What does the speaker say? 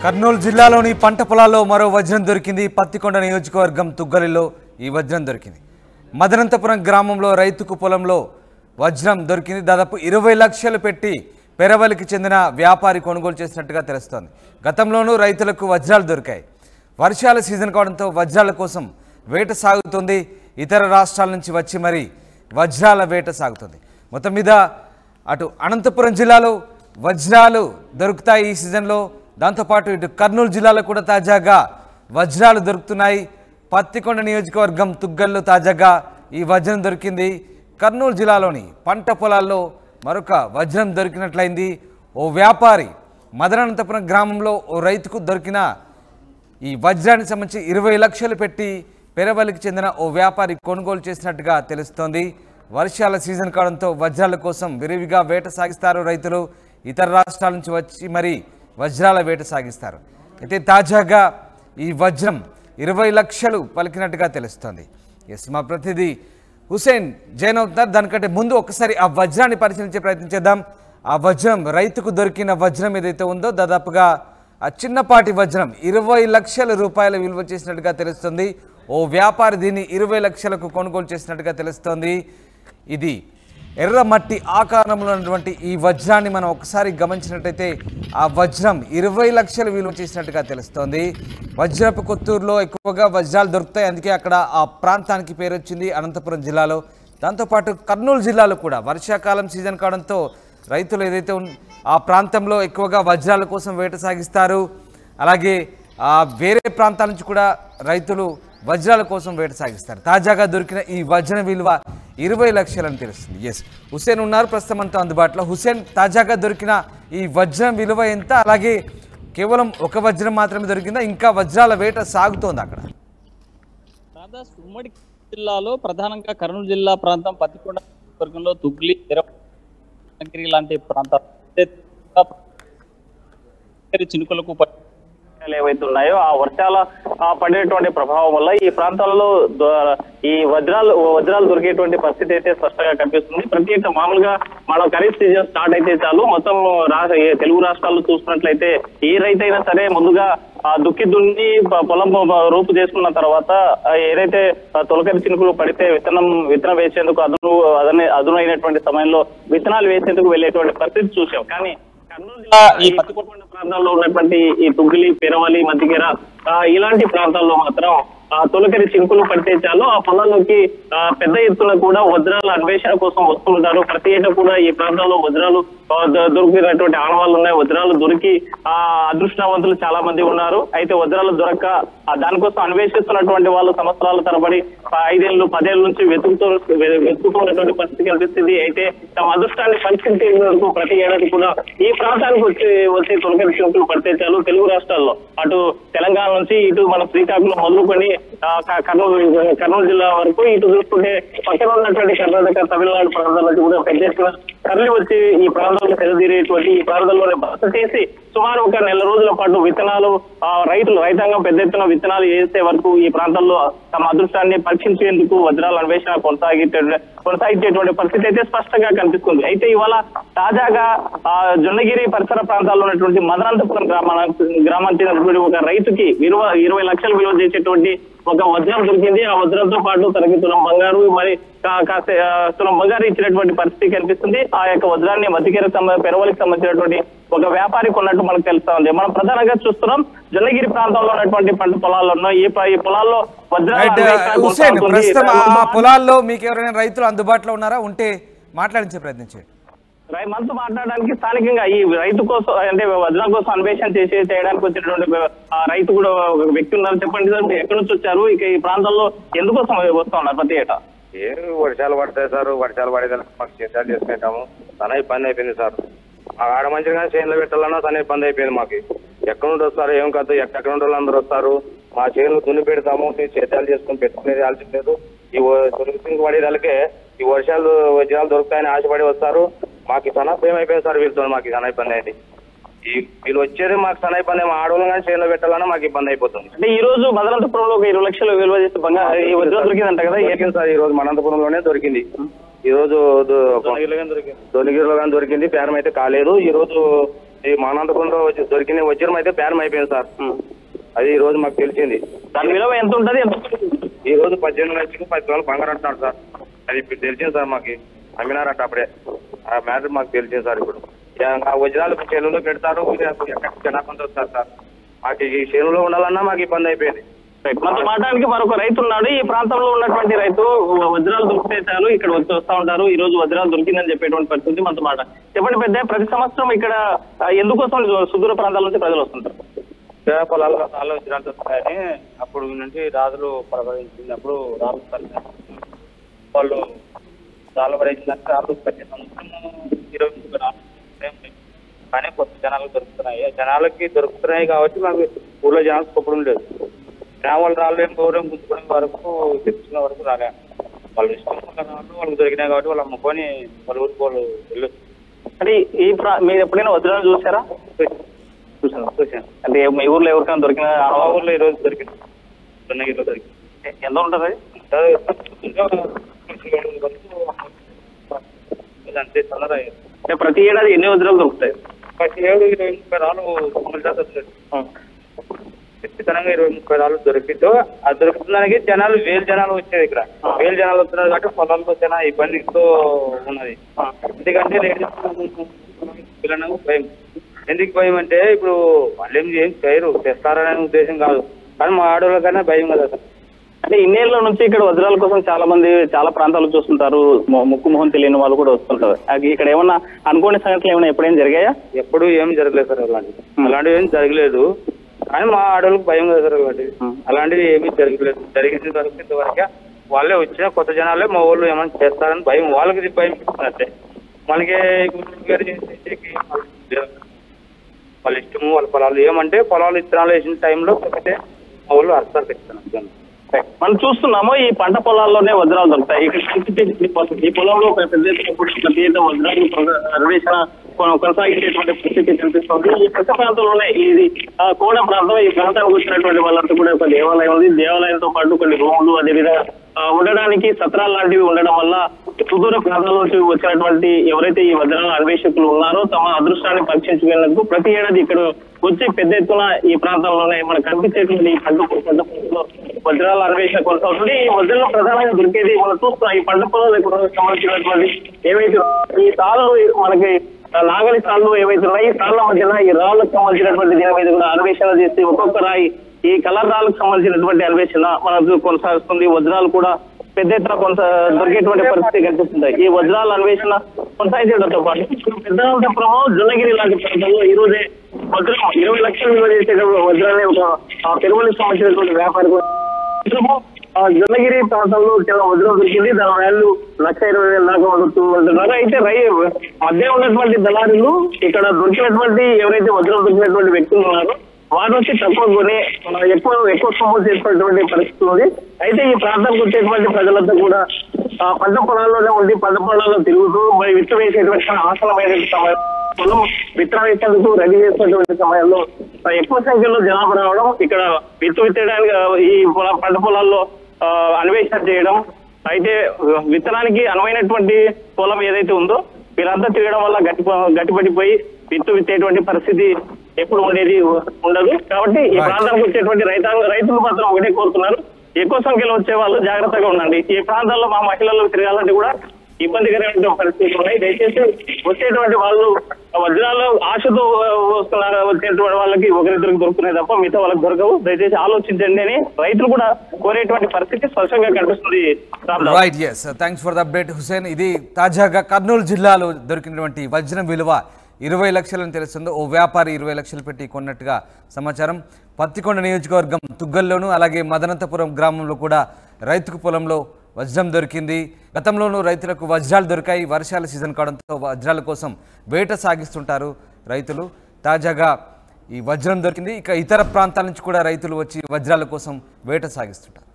కర్నూలు జిల్లాలోని పంట పొలాల్లో మరో వజ్రం దొరికింది. పత్తికొండ నియోజకవర్గం తుగ్గలిలో ఈ వజ్రం దొరికింది. మదనంతపురం గ్రామంలో రైతుకు పొలంలో వజ్రం దొరికింది. దాదాపు 20 లక్షలు పెట్టి పెరవలికి చెందిన వ్యాపారి కొనుగోలు చేసినట్టుగా తెలుస్తోంది. గతంలోనూ రైతులకు వజ్రాలు దొరికాయి. వర్షాల సీజన్ కావడంతో వజ్రాల కోసం వేట సాగుతుంది. ఇతర రాష్ట్రాల నుంచి వచ్చి మరి వజ్రాల వేట సాగుతుంది. మొత్తం మీద అటు అనంతపురం జిల్లాలో వజ్రాలు దొరుకుతాయి ఈ సీజన్లో. దాంతోపాటు ఇటు కర్నూలు జిల్లాలో కూడా తాజాగా వజ్రాలు దొరుకుతున్నాయి. పత్తికొండ నియోజకవర్గం తుగ్గల్లో తాజాగా ఈ వజ్రం దొరికింది. కర్నూలు జిల్లాలోని పంట పొలాల్లో మరొక వజ్రం దొరికినట్లయింది. ఓ వ్యాపారి మదనంతపురం గ్రామంలో ఓ రైతుకు దొరికిన ఈ వజ్రానికి సంబంధించి 20 లక్షలు పెట్టి పెరవలికి చెందిన ఓ వ్యాపారి కొనుగోలు చేసినట్టుగా తెలుస్తోంది. వర్షాల సీజన్ కావడంతో వజ్రాల కోసం విరివిగా వేట సాగిస్తారు రైతులు. ఇతర రాష్ట్రాల నుంచి వచ్చి మరి వజ్రాల వేట సాగిస్తారు. అయితే తాజాగా ఈ వజ్రం 20 లక్షలు పలికినట్టుగా తెలుస్తోంది. ఎస్, మా ప్రతినిధి హుసేన్ జైన్ అవుతున్నారు. దానికంటే ముందు ఒకసారి ఆ వజ్రాన్ని పరిశీలించే ప్రయత్నం చేద్దాం. ఆ వజ్రం రైతుకు దొరికిన వజ్రం ఏదైతే ఉందో దాదాపుగా ఆ చిన్నపాటి వజ్రం 20 లక్షల రూపాయలు విలువ చేసినట్టుగా తెలుస్తుంది. ఓ వ్యాపారి దీన్ని 20 లక్షలకు కొనుగోలు చేసినట్టుగా తెలుస్తోంది. ఇది ఎర్ర మట్టి ఆకారంలో ఉన్నటువంటి ఈ వజ్రాన్ని మనం ఒకసారి గమనించినట్టయితే ఆ వజ్రం 20 లక్షలు విలువ చేసినట్టుగా తెలుస్తోంది. వజ్రపు కొత్తూరులో ఎక్కువగా వజ్రాలు దొరుకుతాయి. అందుకే అక్కడ ఆ ప్రాంతానికి పేరు వచ్చింది అనంతపురం జిల్లాలో. దాంతోపాటు కర్నూలు జిల్లాలో కూడా వర్షాకాలం సీజన్ కావడంతో రైతులు ఏదైతే ఆ ప్రాంతంలో ఎక్కువగా వజ్రాల కోసం వేట సాగిస్తారు. అలాగే వేరే ప్రాంతాల నుంచి కూడా రైతులు వజ్రాల కోసం వేట సాగిస్తారు. తాజాగా దొరికిన ఈ వజ్రం విలువ 20 లక్షలని తెలుస్తుంది. ఎస్, హుసేన్ ఉన్నారు ప్రస్తుతం అంతా అందుబాటులో. హుసేన్, తాజాగా దొరికిన ఈ వజ్రం విలువ ఎంత? అలాగే కేవలం ఒక వజ్రం మాత్రమే దొరికిందా, ఇంకా వజ్రాల వేట సాగుతోంది అక్కడ? ఉమ్మడి జిల్లాలో ప్రధానంగా కర్నూలు జిల్లా ప్రాంతం పత్తికొండ వర్గంలో తుగ్లి తిరుపతి లాంటి ప్రాంతాలు చినుకులకు ఏవైతే ఉన్నాయో ఆ వర్షాల పడేటువంటి ప్రభావం వల్ల ఈ ప్రాంతాలలో ఈ వజ్రాలు దొరికేటువంటి పరిస్థితి అయితే స్పష్టంగా కనిపిస్తుంది. ప్రతి మామూలుగా మనం ఖరీఫ్ సీజన్ స్టార్ట్ అయితే చాలు మొత్తం తెలుగు రాష్ట్రాల్లో చూసుకున్నట్లయితే ఏ రైతైనా సరే ముందుగా దుక్కి దున్ని పొలం రూపు చేసుకున్న తర్వాత ఏదైతే తొలకరి చినుకులు పడితే విత్తనం వేసేందుకు అదునైనటువంటి సమయంలో విత్తనాలు వేసేందుకు వెళ్ళేటువంటి పరిస్థితి చూసాం. కానీ కర్నూలు జిల్లా ఈ పత్తికొండ ప్రాంతాల్లో ఉన్నటువంటి ఈ తుగ్గిలి, పెరవలి, మధ్యగిర ఇలాంటి ప్రాంతాల్లో మాత్రం తొలకరి చినుకులు పడితే చాలు ఆ పొలాల్లోకి పెద్ద ఎత్తున కూడా వజ్రాల అన్వేషణ కోసం వస్తుంటారు. ప్రతి ఏటా కూడా ఈ ప్రాంతాల్లో వజ్రాలు దొరికినటువంటి ఆనవాళ్ళు ఉన్నాయి. వజ్రాలు దొరికి అదృష్టవంతులు చాలా మంది ఉన్నారు. అయితే వజ్రాలు దొరక్క దానికోసం అన్వేషిస్తున్నటువంటి వాళ్ళు సంవత్సరాల తరబడి 5 ఏళ్ళు 10 ఏళ్ళ నుంచి వెతుకుతున్నటువంటి పరిస్థితి కనిపిస్తుంది. అయితే తమ అదృష్టాన్ని పరీక్షించేందుకు ప్రతి ఏడాది కూడా ఈ ప్రాంతానికి వచ్చి తొలకరి చినుకులు పడితే చాలు తెలుగు రాష్ట్రాల్లో అటు తెలంగాణ నుంచి ఇటు మన శ్రీకాకుళం మొదలుకొని కర్నూలు జిల్లా వరకు ఇటు చూసుకుంటే పక్కన ఉన్నటువంటి కర్ణాటక, తమిళనాడు ప్రాంతాల నుంచి కూడా పెద్ద ఎత్తున తరలి వచ్చి ఈ ప్రాంతంలో సెలదీరేటువంటి ఈ ప్రాంతంలోనే బస చేసి సుమారు ఒక నెల రోజుల పాటు విత్తనాలు రైతాంగం పెద్ద ఎత్తున విత్తనాలు వేసే వరకు ఈ ప్రాంతాల్లో తమ అదృష్టాన్ని పరీక్షించేందుకు వజ్రాల అన్వేషణ కొనసాగించేటువంటి పరిస్థితి అయితే స్పష్టంగా కనిపిస్తుంది. అయితే ఇవాళ తాజాగా జొన్నగిరి పరిసర ప్రాంతాల్లో ఉన్నటువంటి మదనంతపురం గ్రామానికి చెందినటువంటి ఒక రైతుకి 20 లక్షలు విలువ చేసేటువంటి ఒక వజ్రం దొరికింది. ఆ వజ్రంతో పాటు తనకి తులం బంగారు మరి తులం బంగారు ఇచ్చినటువంటి పరిస్థితి కనిపిస్తుంది. ఆ యొక్క వజ్రాన్ని మధ్యగిరి పెరవలికి సంబంధించినటువంటి ఒక వ్యాపారి కొన్నట్టు మనకు తెలుస్తా ఉంది. మనం ప్రధానంగా చూస్తున్నాం జొన్నగిరి ప్రాంతంలో ఉన్నటువంటి పంట పొలాల్లో ఈ పొలాల్లో పొలాల్లో మీకు ఎవరైనా రైతులు అందుబాటులో ఉన్నారా? ఉంటే మాట్లాడించే ప్రయత్నం చేయండి. మనతో మాట్లాడడానికి స్థానికంగా ఈ రైతు కోసం అంటే వజ్రం కోసం అన్వేషణ చేయడానికి వచ్చినటువంటి రైతు కూడా ఒక వ్యక్తి ఉన్నారు. చెప్పండి సార్, ఎక్కడి నుంచి వచ్చారు? ఇక ఈ ప్రాంతంలో ఎందుకోసం వస్తా ఉన్నారు ప్రతి ఏటా? వర్షాలు పడతాయి సార్. వర్షాలు పడేదానికి మాకు చేసాలు చేసుకుంటాము. తన ఇబ్బంది అయిపోయింది సార్. ఆడ మంచిగా చేనులో పెట్టాలన్నా తన ఇబ్బంది అయిపోయింది మాకు. ఎక్కడ నుండి వస్తారు ఏం కాదు, ఎక్కడ నుండి అందరూ వస్తారు. మా చేనులు దున్ని పెడతాము, చేతాలు చేసుకుని పెట్టుకునేది ఆలోచన లేదు. ఈ తొలిసింగ్ పడేదానికే ఈ వజ్రాలు దొరుకుతాయని ఆశపడి వస్తారు. మాకు తన భయం అయిపోయింది సార్ వీళ్ళతో. మాకు తన ఇబ్బంది అయింది. వీళ్ళు వచ్చేది మాకు తన ఇబ్బంది. మా ఆడవాళ్ళు కానీ చేనులో పెట్టాలన్నా మాకు ఇబ్బంది అయిపోతుంది. అంటే ఈ రోజు మదనంతపురంలో ఒక 20 లక్షలు విలువ చేస్తే ఈ వజ్రం దొరికిందంట కదా? దొరికింది సార్. ఈ రోజు మనంతపురంలోనే దొరికింది. ఈ రోజు దొనిగిరిలో కానీ దొరికింది. పేరం అయితే కాలేదు. ఈ రోజు ఈ మానంతకుండా దొరికిన వజ్రం అయితే బేరం అయిపోయింది సార్. అది ఈ రోజు మాకు తెలిసింది. దాని విలువ ఎంత ఉంటుంది? ఈ రోజు 18 లక్షలకు 10 తులాలు బంగారం అంటున్నారు సార్. అది ఇప్పుడు తెలిసింది సార్ మాకు. అమ్మినారట అప్పుడే. ఆ మ్యాటర్ మాకు తెలిసింది సార్. ఇప్పుడు ఆ వజ్రాలు చేనులో పెడతారు, ఎక్కడ జనాభా వస్తారు సార్. మాకు ఈ చేనులో ఉండాలన్నా మాకు ఇబ్బంది అయిపోయింది. మనతో మాట్లాడడానికి మరొక రైతు ఉన్నాడు. ఈ ప్రాంతంలో ఉన్నటువంటి రైతు వజ్రాలు దొరికితే చాలు ఇక్కడ వస్తూ ఉంటారు. ఈ రోజు వజ్రాలు దొరికిందని చెప్పేటువంటి పరిస్థితి మనతో మాట. చెప్పండి పెద్ద, ప్రతి సంవత్సరం ఇక్కడ ఎందుకోసం సుదూర ప్రాంతాల నుంచి ప్రజలు వస్తుంటారు? పొలాలు చాలా వజ్రాలు దొరుకుతాయని అప్పుడు నుంచి రాజులు పరిపాలించినప్పుడు రాజులు వాళ్ళు రాళ్ళు భరించినాక రాజులు ప్రతి సంవత్సరం 20 రాళ్ళు కానీ కొత్త జనాలకు దొరుకుతున్నాయి. జనాలకి దొరుకుతున్నాయి కాబట్టి మాకు ఊళ్ళో జనాలకు కొప్పడం లేదు. వాళ్ళు రాళ్ళు గౌరవం గుంజుకునే వరకు తెచ్చుకునే వరకు రాలే. వాళ్ళు ఇష్టం రాళ్ళు వాళ్ళకి దొరికినాయి కాబట్టి వాళ్ళు అమ్ముకొని వాళ్ళ ఊరికి వాళ్ళు వెళ్ళొచ్చు. అంటే మీరు ఎప్పుడైనా వజ్రాలు చూసారా? చూసాను. అంటే మీ ఊర్లో ఎవరికైనా దొరికిన? ఆ ఊర్లో ఈ రోజు దొరికింది. దొన్నగిరిలో దొరికింది. ఎంత ఉంటుంది అది? అంతే తొందర. అంటే ప్రతి ఏడాది ఎన్ని వజ్రాలు దొరుకుతాయి? ప్రతి ఏడు 20-30 రాళ్ళు ఖచ్చితంగా 20-30 రాళ్ళు దొరికితో ఆ దొరుకుతుందానికి జనాలు వేలు జనాలు వచ్చేది. ఇక్కడ వేలు జనాలు వస్తున్నారు కాబట్టి పొలాలకు చాలా ఇబ్బందితో ఉన్నది. ఎందుకంటే పిల్లలకు భయం. ఎందుకు భయం అంటే ఇప్పుడు వాళ్ళు ఏం చేయరు, తెస్తారనే ఉద్దేశం కాదు, కానీ మా ఆడవాళ్ళకైనా భయం కదా సార్. అంటే ఇన్నేళ్ల నుంచి ఇక్కడ వజ్రాల కోసం చాలా మంది చాలా ప్రాంతాలు చూస్తుంటారు. ముక్కు మొహం తెలియని వాళ్ళు కూడా వస్తుంటారు. ఇక్కడ ఏమన్నా అనుకోని సంగతులు ఏమైనా ఎప్పుడైనా జరిగాయా? ఎప్పుడు ఏం జరగలేదు సార్. అలాంటివి ఏం జరగలేదు, కానీ మా ఆడవాళ్ళకి భయం కదా సార్. అలాంటివి ఏమీ జరగలేదు. జరిగిన వరకు ఇంతవరకే వాళ్ళే వచ్చిన కొత్త జనాలే మా ఊళ్ళో ఏమైనా చేస్తారని భయం, వాళ్ళకి భయం పెట్టుకున్నట్టే. మనకి వాళ్ళ ఇష్టము వాళ్ళ పొలాలు ఏమంటే పొలాలు ఇత్తనాలు వేసిన టైంలో పెడితే మా ఊళ్ళో అర్థాలు పెట్టుకున్నాను. మనం చూస్తున్నాము ఈ పంట పొలాల్లోనే వజ్రాలు దొరుకుతాయి. ఇక్కడ ఈ పొలంలో పెద్ద వజ్రాలు అన్వేషణ కొనసాగించేటువంటి పరిస్థితి కనిపిస్తుంది. ఈ ప్రతి ప్రాంతంలోనే ఇది కోడ ప్రాంతం. ఈ ప్రాంతానికి వచ్చినటువంటి వాళ్ళంతా కూడా ఒక దేవాలయం ఉంది. దేవాలయంతో పాటు కొన్ని రూములు, అదేవిధంగా ఉండడానికి సత్రాలు లాంటివి ఉండడం వల్ల సుదూర ప్రాంతాల నుంచి వచ్చినటువంటి ఎవరైతే ఈ వజ్రాల అన్వేషకులు ఉన్నారో తమ అదృష్టాన్ని పరీక్షించుకునేందుకు ప్రతి ఏడాది ఇక్కడ వచ్చి పెద్ద ఎత్తున ఈ ప్రాంతంలోనే మనకు కనిపించేటువంటి పెద్ద వజ్రాల అన్వేషణ కొనసాగుతుంది. ఈ వజ్రాలు ప్రధానంగా దొరికేది మనం చూస్తున్నాం. ఈ పంట పొలాలకు సంబంధించినటువంటి ఏవైతే ఈ తాళ్ళు మనకి నాగలి తాళ్ళు ఏవైతే ఉన్నాయి, ఈ తాళ్ళ మధ్యన ఈ రాళ్ళకు సంబంధించినటువంటి దీని మీద కూడా అన్వేషణ చేసి ఒక్కొక్క రాయి ఈ కలర్ రాళ్ళకు సంబంధించినటువంటి అన్వేషణ మనకు కొనసాగుతుంది. వజ్రాలు కూడా పెద్ద ఎత్తున దొరికేటువంటి పరిస్థితి కనిపిస్తుంది. ఈ వజ్రాల అన్వేషణ కొనసాగించడంతో పాటు పెద్దపురము, జొన్నగిరి లాంటి ప్రాంతాల్లో ఈ రోజే వజ్రం 20 లక్షలు విలువ చేసేటప్పుడు వజ్రాన్ని ఒక పెరుగులకు సంబంధించినటువంటి వ్యాపారి జొన్నగిరి ప్రాంతంలో చాలా వజ్రం దొరికింది. దాని వాల్యూ 1,20,000 దాకా ఉంటున్నారు. అయితే మధ్య ఉన్నటువంటి దళారులు ఇక్కడ దొరికినటువంటి ఎవరైతే వజ్రం దొరికినటువంటి వ్యక్తులు ఉన్నారో వారి నుంచి తక్కువ కొని ఎక్కువ సొమ్ము చేసినటువంటి పరిస్థితి ఉంది. అయితే ఈ ప్రాంతానికి వచ్చేటువంటి ప్రజలంతా కూడా పంట పొలాల్లోనే ఉండి పంట పొలాల్లో తిరుగుతూ మరి విత్తనం వేసేటువంటి ఆసనమైనటువంటి సమయం, పొలం విత్తనం వేసేందుకు రెడీ చేసినటువంటి సమయంలో ఎక్కువ సంఖ్యలో జనాభా రావడం, ఇక్కడ విత్తడానికి ఈ పంట పొలాల్లో అన్వేషణ చేయడం, అయితే విత్తనానికి అనువైనటువంటి పొలం ఏదైతే ఉందో వీరంతా తిరగడం వల్ల గట్టిపడిపోయి విత్తేటువంటి పరిస్థితి ఎప్పుడు ఉండేది ఉండదు. కాబట్టి ఈ ప్రాంతానికి వచ్చేటువంటి రైతులు మాత్రం ఒకటే కోరుతున్నారు, ఎక్కువ సంఖ్యలో వచ్చే వాళ్ళు జాగ్రత్తగా ఉండండి. ఈ ప్రాంతాల్లో మా మహిళలు తిరగాలంటే కూడా ఇబ్బందికరమైన పరిస్థితులు ఉన్నాయి. దయచేసి వచ్చేటువంటి వాళ్ళు వజ్రాలు ఆశతో వస్తున్నారు. వచ్చేటువంటి వాళ్ళకి ఒకరిద్దరికి దొరుకుతున్నాయి తప్ప మిగతా వాళ్ళకి దొరకవు. దయచేసి ఆలోచించండి అని రైతులు కూడా కోరేటువంటి పరిస్థితి స్పష్టంగా కనిపిస్తుంది. Right, yes, thanks for the update Hussain. ఇది తాజాగా కర్నూలు జిల్లాలో దొరికినటువంటి వజ్రం విలువ 20 లక్షలని తెలుస్తుంది. ఓ వ్యాపారి 20 లక్షలు పెట్టి కొన్నట్టుగా సమాచారం. పత్తికొండ నియోజకవర్గం తుగ్గల్లోను అలాగే మదనంతపురం గ్రామంలో కూడా రైతుకు పొలంలో వజ్రం దొరికింది. గతంలోనూ రైతులకు వజ్రాలు దొరికాయి. వర్షాల సీజన్ కావడంతో వజ్రాల కోసం వేట సాగిస్తుంటారు రైతులు. తాజాగా ఈ వజ్రం దొరికింది. ఇక ఇతర ప్రాంతాల నుంచి కూడా రైతులు వచ్చి వజ్రాల కోసం వేట సాగిస్తుంటారు.